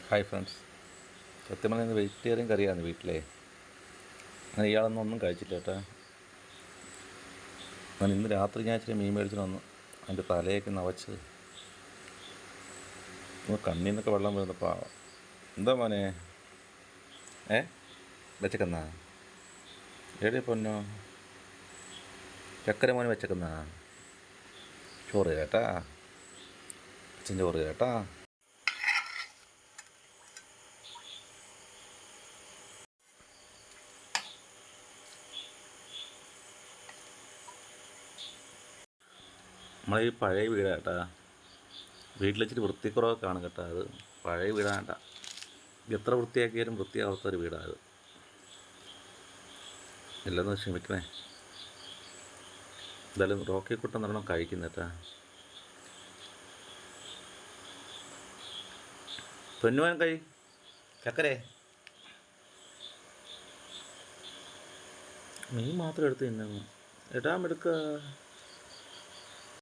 Hi friends. സത്യം പറഞ്ഞാൽ vegetarian കറിയാണ് വീട്ടിലെ. അങ്ങനെ ഇയാളൊന്നും ഒന്നും കഴിച്ചില്ല കേട്ടോ. ഞാൻ ഇന്ന് രാത്രി ഞാൻ ഇച്ചിരി മീൻ മേടിച്ചിട്ട് വന്നു. അതിൻ്റെ തലയൊക്കെ നവച്ച് കണ്ണിൽ നിന്നൊക്കെ വെള്ളം വീഴുന്നപ്പോൾ എന്താ മോനെ വെച്ചേക്കുന്ന എവിടെ പൊന്നോ ചക്കര മോനെ വെച്ചേക്കുന്ന ചോറ് കേട്ടാ, അച്ഛൻ ചോറ് കേട്ടാ. നമ്മളീ പഴയ വീടാ കേട്ടാ. വീട്ടിൽ വെച്ചിട്ട് വൃത്തിക്കുറവൊക്കെ കാണും കേട്ടോ. അത് പഴയ വീടാണ്ട, എത്ര വൃത്തിയാക്കിയാലും വൃത്തിയാവാത്തൊരു വീടാണ് അത്. എല്ലാം ക്ഷമിക്കണേ. എന്തായാലും റോക്കി കുട്ടൻ നല്ലോണം കഴിക്കുന്നേട്ടാ. പൊന്നുവാൻ ചക്കരേ മീൻ മാത്രം എടുത്ത് തിന്നു. ഇടാൻ എടുക്കുക.